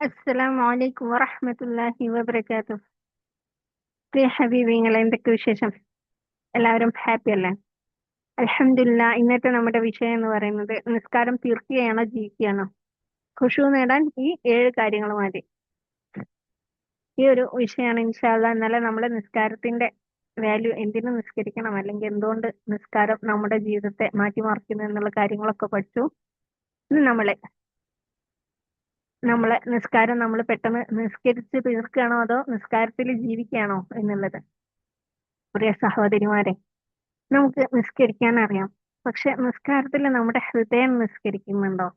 അസ്സലാമു അലൈക്കും വറഹ്മത്തുള്ളാഹി വബറകാതുഹു. പ്രിയ ഹബീബിങ്ങളെ, എന്തൊക്കെ വിശേഷം? എല്ലാവരും ഹാപ്പി അല്ലേ? അൽഹംദുലില്ലാ. ഇന്നത്തെ നമ്മുടെ വിഷയം എന്ന് പറയുന്നത് നിസ്കാരം തീർക്കുകയാണോ ജീവിക്കുകയാണോ? ഖുശൂ നേടാൻ ഈ 7 കാര്യങ്ങൾ മതി. ഈ ഒരു വിഷയമാണ് ഇൻഷാ അല്ലാ. ഇന്നലെ നമ്മൾ നിസ്കാരത്തിന്റെ വാല്യൂ, എന്തിനു നിസ്കരിക്കണം അല്ലെങ്കിൽ എന്തുകൊണ്ട് നിസ്കാരം നമ്മുടെ ജീവിതത്തെ മാറ്റിമറിക്കുന്നു എന്നുള്ള കാര്യങ്ങളൊക്കെ പഠിച്ചു. ഇന്ന് നമ്മളെ നിസ്കാരം നമ്മൾ പെട്ടെന്ന് നിസ്കരിച്ച് തീർക്കുകയാണോ അതോ നിസ്കാരത്തിൽ ജീവിക്കുകയാണോ എന്നുള്ളത്. പ്രിയ സഹോദരിമാരെ, നമുക്ക് നിസ്കരിക്കാൻ അറിയാം, പക്ഷെ നിസ്കാരത്തിൽ നമ്മുടെ ഹൃദയം നിസ്കരിക്കുന്നുണ്ടോ?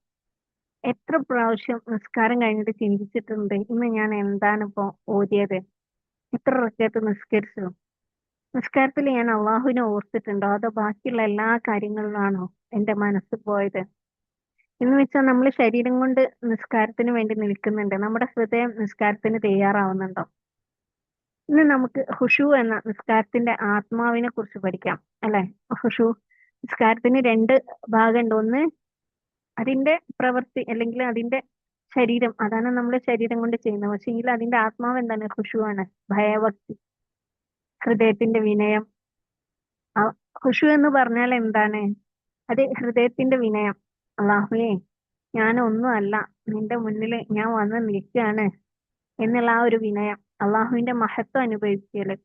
എത്ര പ്രാവശ്യം നിസ്കാരം കഴിഞ്ഞിട്ട് ചിന്തിച്ചിട്ടുണ്ട്, ഇന്ന് ഞാൻ എന്താണ് ഇപ്പോ ഓതിയത്, എത്ര റക്അത്ത് നിസ്കരിച്ചു, നിസ്കാരത്തിൽ ഞാൻ അള്ളാഹുവിനെ ഓർത്തിട്ടുണ്ടോ അതോ ബാക്കിയുള്ള എല്ലാ കാര്യങ്ങളിലാണോ എന്റെ മനസ്സ് പോയത് എന്ന് വെച്ചാൽ നമ്മൾ ശരീരം കൊണ്ട് നിസ്കാരത്തിന് വേണ്ടി നിൽക്കുന്നുണ്ട്, നമ്മുടെ ഹൃദയം നിസ്കാരത്തിന് തയ്യാറാവുന്നുണ്ടോ? ഇന്ന് നമുക്ക് ഹുഷു എന്ന നിസ്കാരത്തിന്റെ ആത്മാവിനെ കുറിച്ച് പഠിക്കാം, അല്ലെ? ഹുഷു നിസ്കാരത്തിന് 2 ഭാഗമുണ്ട്. ഒന്ന് അതിന്റെ പ്രവൃത്തി അല്ലെങ്കിൽ അതിന്റെ ശരീരം, അതാണ് നമ്മൾ ശരീരം കൊണ്ട് ചെയ്യുന്നത്. പക്ഷെ എങ്കിൽ അതിന്റെ ആത്മാവ് എന്താണ്? ഹുഷു ആണ്, ഭയഭക്തി, ഹൃദയത്തിന്റെ വിനയം. ഹുഷു എന്ന് പറഞ്ഞാൽ എന്താണ്? അത് ഹൃദയത്തിന്റെ വിനയം. അള്ളാഹുവേ, ഞാനൊന്നും അല്ല, നിന്റെ മുന്നിൽ ഞാൻ വന്ന് നിൽക്കുകയാണ് എന്നുള്ള ആ ഒരു വിനയം, അള്ളാഹുവിന്റെ മഹത്വം അനുഭവിക്കല്,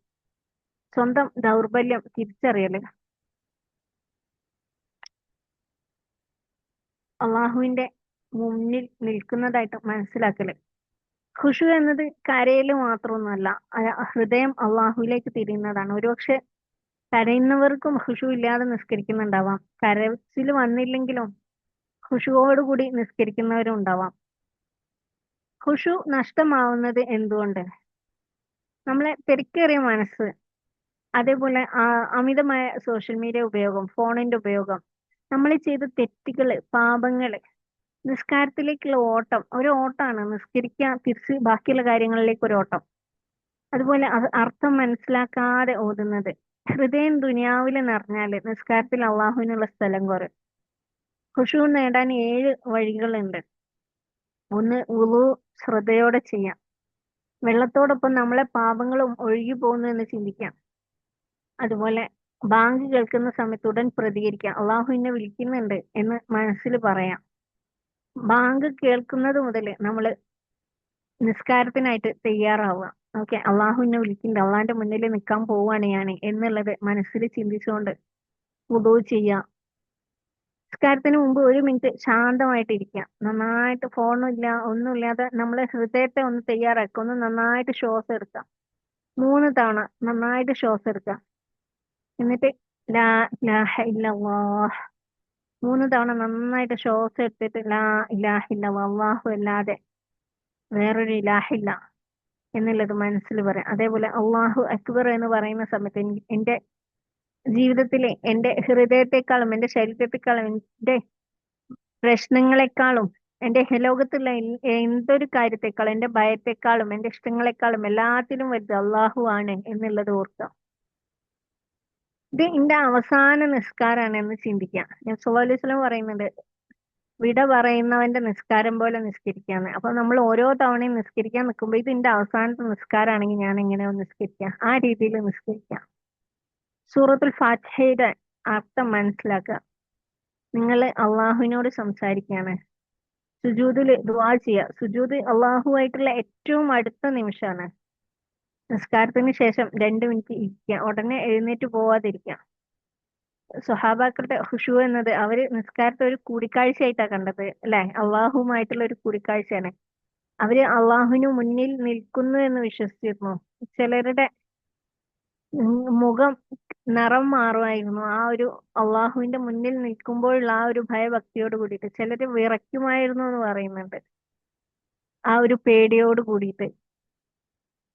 സ്വന്തം ദൗർബല്യം തിരിച്ചറിയല്, അള്ളാഹുവിന്റെ മുന്നിൽ നിൽക്കുന്നതായിട്ട് മനസ്സിലാക്കല്. ഖുശു എന്നത് കരയില് മാത്രമൊന്നുമല്ല, ഹൃദയം അള്ളാഹുവിലേക്ക് തിരിയുന്നതാണ്. ഒരുപക്ഷെ കരയുന്നവർക്കും ഖുശു ഇല്ലാതെ നിസ്കരിക്കുന്നുണ്ടാവാം, കരച്ചിൽ വന്നില്ലെങ്കിലും ഖുശുവോടുകൂടി നിസ്കരിക്കുന്നവരും ഉണ്ടാവാം. ഖുശു നഷ്ടമാവുന്നത് എന്തുകൊണ്ട്? നമ്മളെ തിരക്കേറിയ മനസ്സ്, അതേപോലെ അമിതമായ സോഷ്യൽ മീഡിയ ഉപയോഗം, ഫോണിന്റെ ഉപയോഗം, നമ്മൾ ചെയ്ത തെറ്റുകള്, പാപങ്ങള്, നിസ്കാരത്തിലേക്കുള്ള ഓട്ടം, ഒരു ഓട്ടാണ് നിസ്കരിക്കാൻ, തിരിച്ച് ബാക്കിയുള്ള കാര്യങ്ങളിലേക്ക് ഒരു ഓട്ടം. അതുപോലെ അത് അർത്ഥം മനസ്സിലാക്കാതെ ഓതുന്നത്. ഹൃദയം ദുനിയാവില് നിറഞ്ഞാല് നിസ്കാരത്തിൽ അള്ളാഹുവിനുള്ള സ്ഥലം കുറയും. ഖുശൂ നേടാൻ 7 വഴികളുണ്ട്. ഒന്ന്, വുളു ശ്രദ്ധയോടെ ചെയ്യാം. വെള്ളത്തോടൊപ്പം നമ്മളെ പാപങ്ങളും ഒഴുകി പോകുന്നു എന്ന് ചിന്തിക്കാം. അതുപോലെ ബാങ്ക് കേൾക്കുന്ന സമയത്ത് ഉടൻ പ്രതികരിക്കാം, അള്ളാഹു എന്നെ വിളിക്കുന്നുണ്ട് എന്ന് മനസ്സിൽ പറയാം. ബാങ്ക് കേൾക്കുന്നത് മുതൽ നമ്മൾ നിസ്കാരത്തിനായിട്ട് തയ്യാറാവുക. ഓക്കെ, അള്ളാഹു എന്നെ വിളിക്കുന്നുണ്ട്, അള്ളാഹിന്റെ മുന്നിൽ നിൽക്കാൻ പോവാണ് ഞാൻ എന്നുള്ളത് മനസ്സിൽ ചിന്തിച്ചുകൊണ്ട് വുളൂ ചെയ്യുക. നിസ്കാരത്തിന് മുമ്പ് 1 മിനിറ്റ് ശാന്തമായിട്ട് ഇരിക്കുക. നന്നായിട്ട് ഫോണില്ല ഒന്നുമില്ലാതെ നമ്മളെ ഹൃദയത്തെ ഒന്ന് തയ്യാറാക്കുക. ഒന്ന് നന്നായിട്ട് ശ്വാസം എടുക്കാം. 3 തവണ നന്നായിട്ട് ശ്വാസം എടുക്കുക. എന്നിട്ട് ലാ ഇലാഹ ഇല്ലല്ലാഹ് 3 തവണ നന്നായിട്ട് ശ്വാസം എടുത്തിട്ട് ലാ ഇലാഹ ഇല്ലല്ലാഹ്, അള്ളാഹു അല്ലാതെ വേറൊരു ഇലാഹില്ല എന്നുള്ളത് മനസ്സിൽ പറയാം. അതേപോലെ അള്ളാഹു അക്ബർ എന്ന് പറയുന്ന സമയത്ത് എന്റെ ജീവിതത്തിലെ, എന്റെ ഹൃദയത്തെക്കാളും എന്റെ ശരീരത്തെക്കാളും എന്റെ പ്രശ്നങ്ങളെക്കാളും എന്റെ ലോകത്തുള്ള എന്തൊരു കാര്യത്തെക്കാളും എന്റെ ഭയത്തെക്കാളും എന്റെ ഇഷ്ടങ്ങളെക്കാളും എല്ലാത്തിലും വലുത് അള്ളാഹു ആണ് എന്നുള്ളത് ഓർക്കാം. ഇത് എന്റെ അവസാന നിസ്കാരാണ് എന്ന് ചിന്തിക്കാം. ഞാൻ സല്ലല്ലാഹു അലൈഹി വസല്ലം പറയുന്നുണ്ട്, വിട പറയുന്നവന്റെ നിസ്കാരം പോലെ നിസ്കരിക്കാന്ന്. അപ്പൊ നമ്മൾ ഓരോ തവണയും നിസ്കരിക്കാൻ നിൽക്കുമ്പോ ഇത് എന്റെ അവസാനത്തെ നിസ്കാരാണെങ്കിൽ ഞാൻ എങ്ങനെയാ നിസ്കരിക്കാം? ആ രീതിയിൽ നിസ്കരിക്കാം. സൂറത്തുൽ ഫാത്തിഹയുടെ അർത്ഥം മനസ്സിലാക്കുക. നിങ്ങൾ അള്ളാഹുവിനോട് സംസാരിക്കുകയാണ്. സുജൂദിൽ ദുആ ചെയ്യുക. സുജൂദ് അള്ളാഹുവായിട്ടുള്ള ഏറ്റവും അടുത്ത നിമിഷമാണ്. നിസ്കാരത്തിന് ശേഷം 2 മിനിറ്റ് ഇരിക്കുക, ഉടനെ എഴുന്നേറ്റ് പോവാതിരിക്കുക. സ്വഹാബാക്കളുടെ ഖുശൂ എന്നത് അവര് നിസ്കാരത്തെ ഒരു കൂടിക്കാഴ്ചയായിട്ടാണ് കണ്ടത്, അല്ലെ? അള്ളാഹുമായിട്ടുള്ള ഒരു കൂടിക്കാഴ്ചയാണ്. അവര് അള്ളാഹുവിന് മുന്നിൽ നിൽക്കുന്നു എന്ന് വിശ്വസിച്ചിരുന്നു. ചിലരുടെ മുഖം നിറം മാറുമായിരുന്നു ആ ഒരു അള്ളാഹുവിന്റെ മുന്നിൽ നിൽക്കുമ്പോഴുള്ള ആ ഒരു ഭയഭക്തിയോട് കൂടിയിട്ട്. ചിലര് വിറയ്ക്കുമായിരുന്നു എന്ന് പറയുന്നുണ്ട്, ആ ഒരു പേടിയോട് കൂടിയിട്ട്.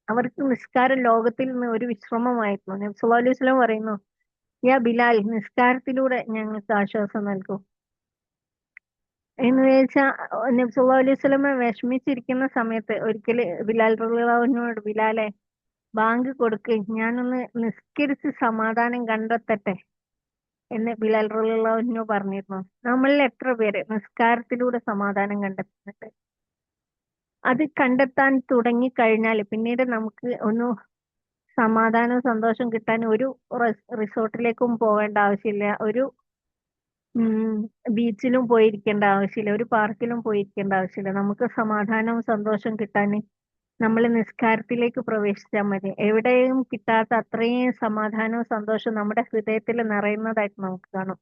അവർക്ക് നിസ്കാരം ലോകത്തിൽ നിന്ന് ഒരു വിശ്രമമായിരുന്നു. നബി സല്ലല്ലാഹു അലൈഹി വസല്ലം പറയുന്നു, യാ ബിലാൽ, നിസ്കാരത്തിലൂടെ ഞങ്ങൾക്ക് ആശ്വാസം നൽകൂ എന്ന് വെച്ചാൽ. നബി സല്ലല്ലാഹു അലൈഹി വസല്ലം വിഷമിച്ചിരിക്കുന്ന സമയത്ത് ഒരിക്കല് ബിലാൽ റളിയല്ലാഹു അൻഹുവോട്, ബിലാലെ ബാങ്ക് കൊടുക്ക്, ഞാനൊന്ന് നിസ്കരിച്ച് സമാധാനം കണ്ടെത്തട്ടെ എന്ന് ബിലാൽ റളിയല്ലാഹു അൻഹു പറഞ്ഞിരുന്നു. നമ്മളിൽ എത്ര പേര് നിസ്കാരത്തിലൂടെ സമാധാനം കണ്ടെത്തുന്നുണ്ട്? അത് കണ്ടെത്താൻ തുടങ്ങിക്കഴിഞ്ഞാൽ പിന്നീട് നമുക്ക് ഒന്ന് സമാധാനവും സന്തോഷം കിട്ടാൻ ഒരു റിസോർട്ടിലേക്കും പോവേണ്ട ആവശ്യമില്ല, ഒരു ബീച്ചിലും പോയിരിക്കേണ്ട ആവശ്യമില്ല, ഒരു പാർക്കിലും പോയിരിക്കേണ്ട ആവശ്യമില്ല. നമുക്ക് സമാധാനവും സന്തോഷവും കിട്ടാൻ നമ്മൾ നിസ്കാരത്തിലേക്ക് പ്രവേശിച്ചാൽ മതി. എവിടെയും കിട്ടാത്ത അത്രയും സമാധാനവും സന്തോഷവും നമ്മുടെ ഹൃദയത്തിൽ നിറയുന്നതായിട്ട് നമുക്ക് കാണും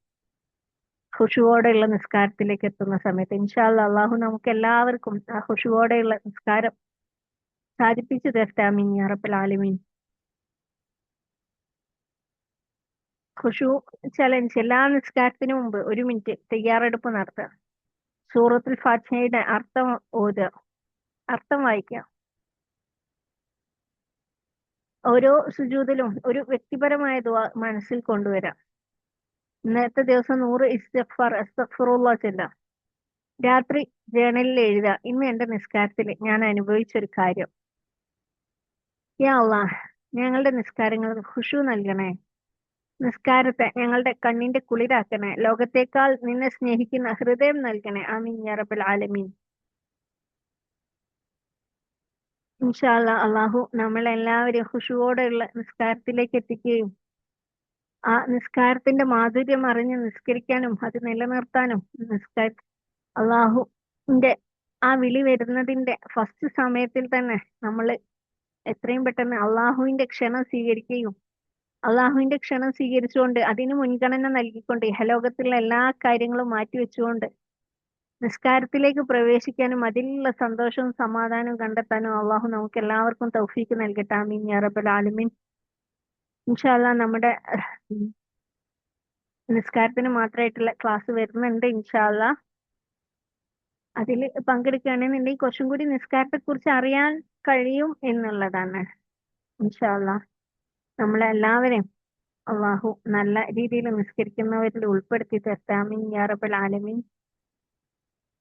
ഖുശുവോടെയുള്ള നിസ്കാരത്തിലേക്ക് എത്തുന്ന സമയത്ത്. ഇൻഷാ അല്ലാ അള്ളാഹു നമുക്ക് എല്ലാവർക്കും ആ ഖുശുവോടെയുള്ള നിസ്കാരം സാധിപ്പിച്ചു തരട്ടെ. ആമീൻ യാ റബ്ബൽ ആലമീൻ. ഖുശു ചലഞ്ച്. എല്ലാ നിസ്കാരത്തിനു മുമ്പ് 1 മിനിറ്റ് തയ്യാറെടുപ്പ് നടത്തുക. സൂറത്തുൽ ഫാത്തിഹയുടെ അർത്ഥം ഓതുക, അർത്ഥം വായിക്കുക. ഓരോ സുജൂദിലും ഒരു വ്യക്തിപരമായ ദുആ മനസ്സിൽ കൊണ്ടുവരാം. ഇന്നത്തെ ദിവസം 100 ഇസ്തിഗ്ഫാർ അസ്തഗ്ഫിറുല്ലാഹ് ചൊല്ലാം. രാത്രി ജേണലിൽ എഴുതുക, ഇന്ന് എന്റെ നിസ്കാരത്തിൽ ഞാൻ അനുഭവിച്ച ഒരു കാര്യം. യാ അല്ലാഹ്, ഞങ്ങളുടെ നിസ്കാരങ്ങൾക്ക് ഖുശൂ നൽകണേ. നിസ്കാരത്തെ ഞങ്ങളുടെ കണ്ണിന്റെ കുളിരാക്കണേ. ലോകത്തേക്കാൾ നിന്നെ സ്നേഹിക്കുന്ന ഹൃദയം നൽകണേ. ആമീൻ യാ റബ്ബൽ ആലമീൻ. ഇൻഷാ അല്ലാ അള്ളാഹു നമ്മളെല്ലാവരും ഖുശൂവോടെയുള്ള നിസ്കാരത്തിലേക്ക് എത്തിക്കുകയും ആ നിസ്കാരത്തിന്റെ മാധുര്യം അറിഞ്ഞ് നിസ്കരിക്കാനും അത് നിലനിർത്താനും അള്ളാഹുവിന്റെ ആ വിളി വരുന്നതിന്റെ ഫസ്റ്റ് സമയത്തിൽ തന്നെ നമ്മൾ എത്രയും പെട്ടെന്ന് അള്ളാഹുവിന്റെ ക്ഷണം സ്വീകരിക്കുകയും അള്ളാഹുവിന്റെ ക്ഷണം സ്വീകരിച്ചുകൊണ്ട് അതിന് മുൻഗണന നൽകിക്കൊണ്ട് ഇഹലോകത്തിലുള്ള എല്ലാ കാര്യങ്ങളും മാറ്റിവെച്ചുകൊണ്ട് നിസ്കാരത്തിലേക്ക് പ്രവേശിക്കാനും അതിലുള്ള സന്തോഷവും സമാധാനവും കണ്ടെത്താനും അള്ളാഹു നമുക്ക് എല്ലാവർക്കും തൗഫീക്ക് നൽകട്ടെ. ആമീൻ യാ റബ്ബൽ ആലമീൻ. ഇൻഷാ അല്ലാ നമ്മുടെ നിസ്കാരത്തിന് മാത്രമായിട്ടുള്ള ക്ലാസ് വരുന്നുണ്ട്. ഇൻഷാ അല്ലാ അതിൽ പങ്കെടുക്കുകയാണെന്നുണ്ടെങ്കിൽ കുറച്ചും കൂടി നിസ്കാരത്തെ കുറിച്ച് അറിയാൻ കഴിയും എന്നുള്ളതാണ്. ഇൻഷാ അല്ലാ നമ്മളെല്ലാവരെയും അള്ളാഹു നല്ല രീതിയിൽ നിസ്കരിക്കുന്നവരിൽ ഉൾപ്പെടുത്തി തരട്ടെ. ആമീൻ യാ റബ്ബൽ ആലമീൻ.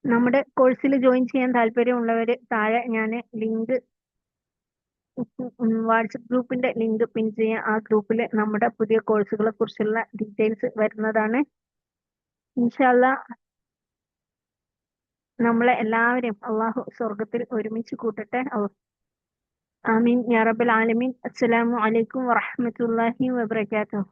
നമ്മുടെ കോഴ്സിൽ ജോയിൻ ചെയ്യാൻ താല്പര്യമുള്ളവര് താഴെ ഞാൻ ലിങ്ക് വാട്സപ്പ് ഗ്രൂപ്പിന്റെ ലിങ്ക് പിൻ ചെയ്യാം. ആ ഗ്രൂപ്പിൽ നമ്മുടെ പുതിയ കോഴ്സുകളെ കുറിച്ചുള്ള ഡീറ്റെയിൽസ് വരുന്നതാണ്. ഇൻഷാ അല്ലാ നമ്മളെ എല്ലാവരെയും അള്ളാഹു സ്വർഗത്തിൽ ഒരുമിച്ച് കൂട്ടട്ടെ. ആമീൻ യാ റബ്ബൽ ആലമീൻ. അസ്സലാമു അലൈക്കും വറഹ്മത്തുള്ളാഹി വബറകാതുഹു.